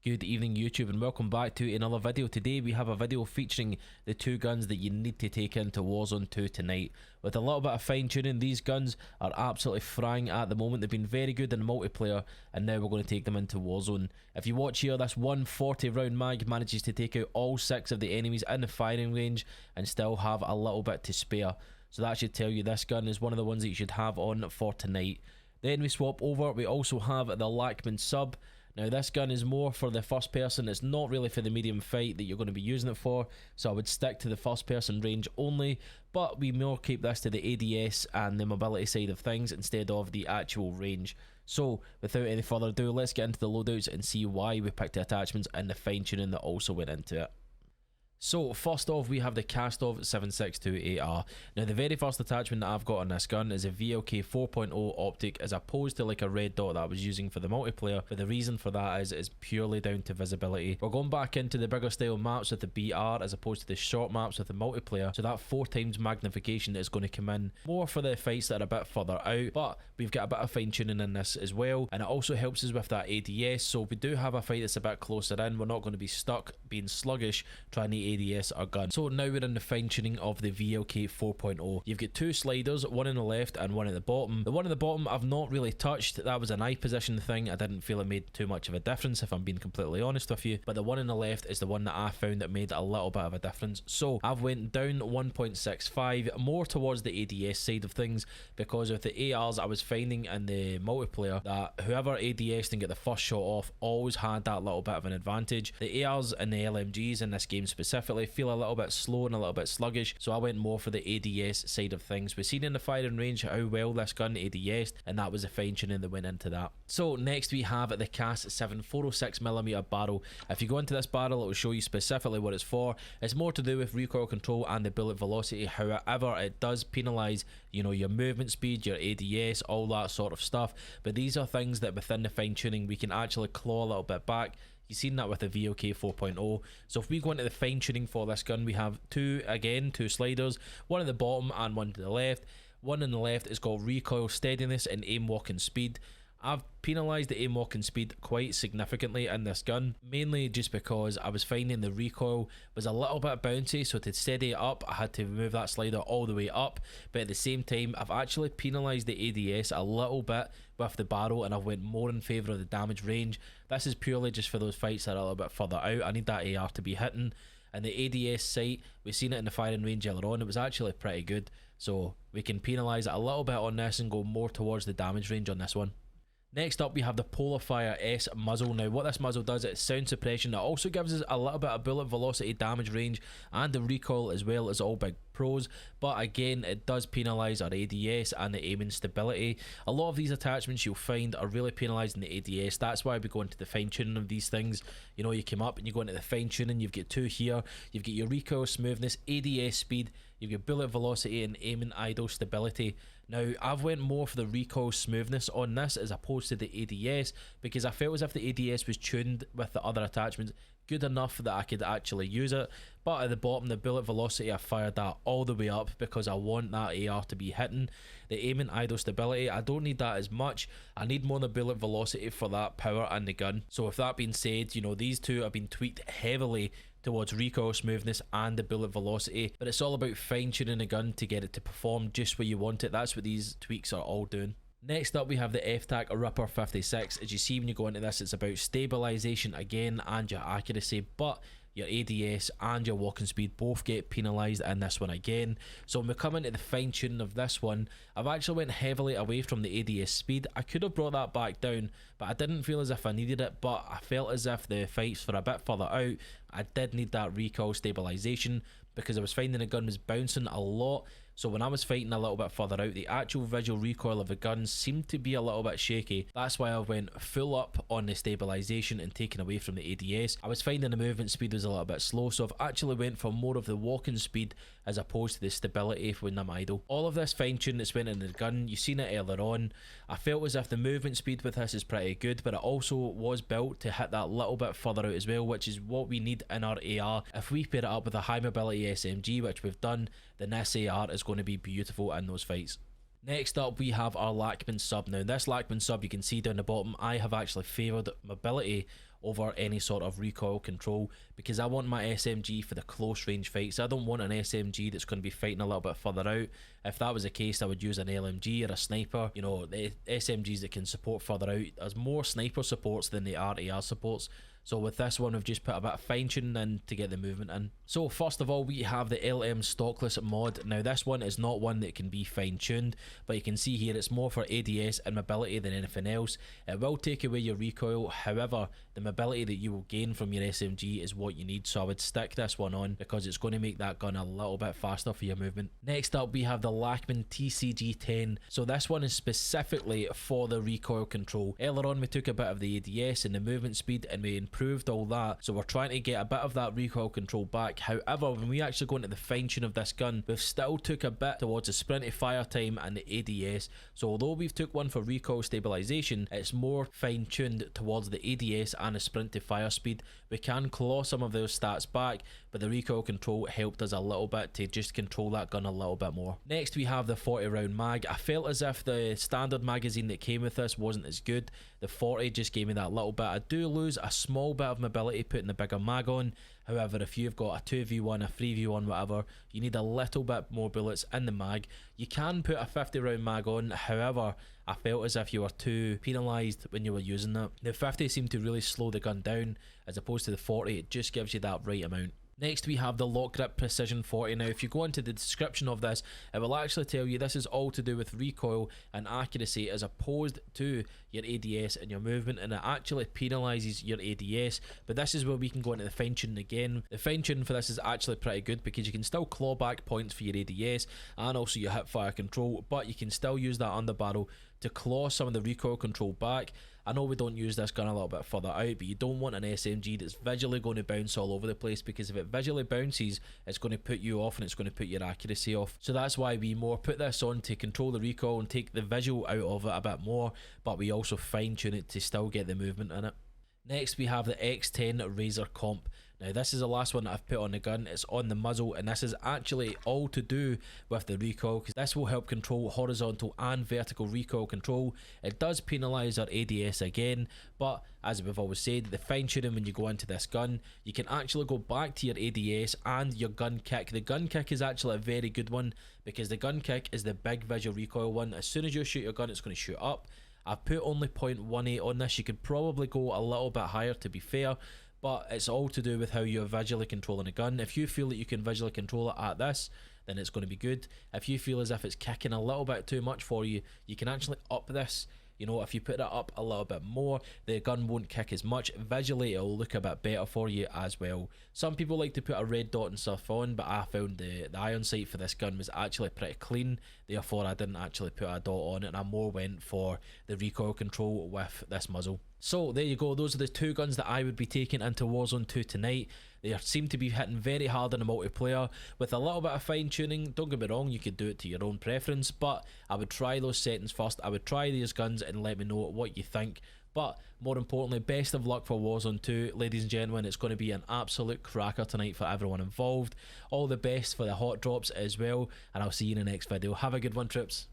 Good evening YouTube and welcome back to another video. Today we have a video featuring the two guns that you need to take into Warzone 2 tonight. With a little bit of fine tuning, these guns are absolutely frying at the moment. They've been very good in multiplayer and now we're going to take them into Warzone. If you watch here, this 140 round mag manages to take out all 6 of the enemies in the firing range and still have a little bit to spare. So that should tell you this gun is one of the ones that you should have on for tonight. Then we swap over, we also have the Lachmann Sub. Now this gun is more for the first person, it's not really for the medium fight that you're going to be using it for, so I would stick to the first person range only, but we more keep this to the ADS and the mobility side of things instead of the actual range. So without any further ado, let's get into the loadouts and see why we picked the attachments and the fine tuning that also went into it. So first off, we have the Kastov 762AR. Now the very first attachment that I've got on this gun is a VLK 4.0 optic as opposed to like a red dot that I was using for the multiplayer, but the reason for that is it's purely down to visibility. We're going back into the bigger style maps with the BR as opposed to the short maps with the multiplayer, so that 4 times magnification is going to come in more for the fights that are a bit further out, but we've got a bit of fine tuning in this as well, and it also helps us with that ADS, so if we do have a fight that's a bit closer in, we're not going to be stuck being sluggish trying to ADS or gun. So now we're in the fine tuning of the VLK 4.0. You've got 2 sliders, one in the left and one at the bottom. The one at the bottom I've not really touched. That was an eye position thing. I didn't feel it made too much of a difference if I'm being completely honest with you, but the one in the left is the one that I found that made a little bit of a difference. So I've went down 1.65 more towards the ADS side of things, because with the ARs I was finding in the multiplayer that whoever ADS'd and get the first shot off always had that little bit of an advantage. The ARs and the LMGs in this game specifically feel a little bit slow and a little bit sluggish, so I went more for the ADS side of things. We've seen in the firing range how well this gun ADS'd, and that was the fine tuning that went into that. So next we have the CAS 7 406mm barrel. If you go into this barrel, it will show you specifically what it's for. It's more to do with recoil control and the bullet velocity. However, it does penalise, you know, your movement speed, your ADS, all that sort of stuff, but these are things that within the fine tuning we can actually claw a little bit back. You've seen that with the VLK 4.0. So if we go into the fine tuning for this gun, we have two sliders, one at the bottom and one to the left. One on the left is called recoil steadiness and aim walking speed. I've penalised the aim walking speed quite significantly in this gun, mainly just because I was finding the recoil was a little bit bouncy, so to steady it up I had to move that slider all the way up, but at the same time I've actually penalised the ADS a little bit with the barrel and I've went more in favour of the damage range. This is purely just for those fights that are a little bit further out. I need that AR to be hitting, and the ADS sight, we've seen it in the firing range earlier on, it was actually pretty good, so we can penalise it a little bit on this and go more towards the damage range on this one. Next up we have the Polarfire S muzzle. Now what this muzzle does, it's sound suppression. It also gives us a little bit of bullet velocity, damage range and the recoil as well as all big pros, but again it does penalise our ADS and the aiming stability. A lot of these attachments you'll find are really penalising the ADS. That's why we go into the fine tuning of these things. You know, you come up and you go into the fine tuning, you've got 2 here, you've got your recoil smoothness, ADS speed, you've got bullet velocity and aiming idle stability. Now I've went more for the recoil smoothness on this as opposed to the ADS, because I felt as if the ADS was tuned with the other attachments good enough that I could actually use it, but at the bottom the bullet velocity I fired that all the way up because I want that AR to be hitting. The aiming idle stability, I don't need that as much, I need more the bullet velocity for that power and the gun. So with that being said, you know, these two have been tweaked heavily towards recoil smoothness and the bullet velocity, but it's all about fine tuning the gun to get it to perform just where you want it. That's what these tweaks are all doing. Next up we have the FTAC Ripper 56. As you see when you go into this, it's about stabilisation again and your accuracy, but your ADS and your walking speed both get penalised in this one again. So when we come into the fine tuning of this one, I've actually went heavily away from the ADS speed. I could have brought that back down, but I didn't feel as if I needed it, but I felt as if the fights for a bit further out I did need that recoil stabilisation, because I was finding the gun was bouncing a lot. So when I was fighting a little bit further out, the actual visual recoil of the gun seemed to be a little bit shaky. That's why I went full up on the stabilisation and taken away from the ADS. I was finding the movement speed was a little bit slow, so I've actually went for more of the walking speed as opposed to the stability when I'm idle. All of this fine tune that's went in the gun, you've seen it earlier on. I felt as if the movement speed with this is pretty good, but it also was built to hit that little bit further out as well, which is what we need in our AR. If we pair it up with a high mobility SMG, which we've done, then this AR is going to be beautiful in those fights. Next up we have our Lachmann Sub. Now this Lachmann Sub, you can see down the bottom, I have actually favoured mobility over any sort of recoil control, because I want my SMG for the close range fights. I don't want an SMG that's going to be fighting a little bit further out. If that was the case, I would use an LMG or a sniper. You know, the SMGs that can support further out, there's more sniper supports than the AR supports. So with this one, we've just put a bit of fine tuning in to get the movement in. So first of all, we have the LM stockless mod. Now this one is not one that can be fine tuned, but you can see here it's more for ADS and mobility than anything else. It will take away your recoil, however the mobility that you will gain from your SMG is what you need, so I would stick this one on because it's going to make that gun a little bit faster for your movement. Next up, we have the Lachmann TCG10. So this one is specifically for the recoil control. Earlier on we took a bit of the ADS and the movement speed and we improved all that, so we're trying to get a bit of that recoil control back. However, when we actually go into the fine tune of this gun, we've still took a bit towards the sprint to fire time and the ADS. So although we've took one for recoil stabilization, it's more fine tuned towards the ADS and the sprint to fire speed. We can claw some of those stats back, but the recoil control helped us a little bit to just control that gun a little bit more. Next we have the 40 round mag. I felt as if the standard magazine that came with this wasn't as good. The 40 just gave me that little bit. I do lose a small bit of mobility putting the bigger mag on. However, if you've got a 2v1, a 3v1, whatever, you need a little bit more bullets in the mag. You can put a 50 round mag on, however, I felt as if you were too penalised when you were using that. The 50 seemed to really slow the gun down, as opposed to the 40, it just gives you that right amount. Next we have the Lock Grip Precision 40. Now if you go into the description of this, it will actually tell you this is all to do with recoil and accuracy as opposed to your ADS and your movement, and it actually penalises your ADS. But this is where we can go into the fine tuning again. The fine tuning for this is actually pretty good because you can still claw back points for your ADS and also your hip fire control, but you can still use that underbarrel to claw some of the recoil control back. I know we don't use this gun a little bit further out, but you don't want an SMG that's visually going to bounce all over the place, because if it visually bounces, it's going to put you off and it's going to put your accuracy off. So that's why we more put this on to control the recoil and take the visual out of it a bit more, but we also fine tune it to still get the movement in it. Next we have the X10 Razor Comp. Now this is the last one that I've put on the gun. It's on the muzzle, and this is actually all to do with the recoil, because this will help control horizontal and vertical recoil control. It does penalise our ADS again, but as we've always said, the fine tuning when you go into this gun, you can actually go back to your ADS and your gun kick. The gun kick is actually a very good one, because the gun kick is the big visual recoil one. As soon as you shoot your gun, it's going to shoot up. I've put only 0.18 on this. You could probably go a little bit higher, to be fair, but it's all to do with how you're visually controlling a gun. If you feel that you can visually control it at this, then it's going to be good. If you feel as if it's kicking a little bit too much for you, you can actually up this. You know, if you put it up a little bit more, the gun won't kick as much. Visually, it'll look a bit better for you as well. Some people like to put a red dot and stuff on, but I found the iron sight for this gun was actually pretty clean. Therefore, I didn't actually put a dot on it, and I more went for the recoil control with this muzzle. So there you go, those are the two guns that I would be taking into Warzone 2 tonight. They seem to be hitting very hard in the multiplayer with a little bit of fine tuning. Don't get me wrong, you could do it to your own preference, but I would try those settings first. I would try these guns and let me know what you think. But more importantly, best of luck for Warzone 2, ladies and gentlemen. It's going to be an absolute cracker tonight for everyone involved. All the best for the hot drops as well, and I'll see you in the next video. Have a good one, troops.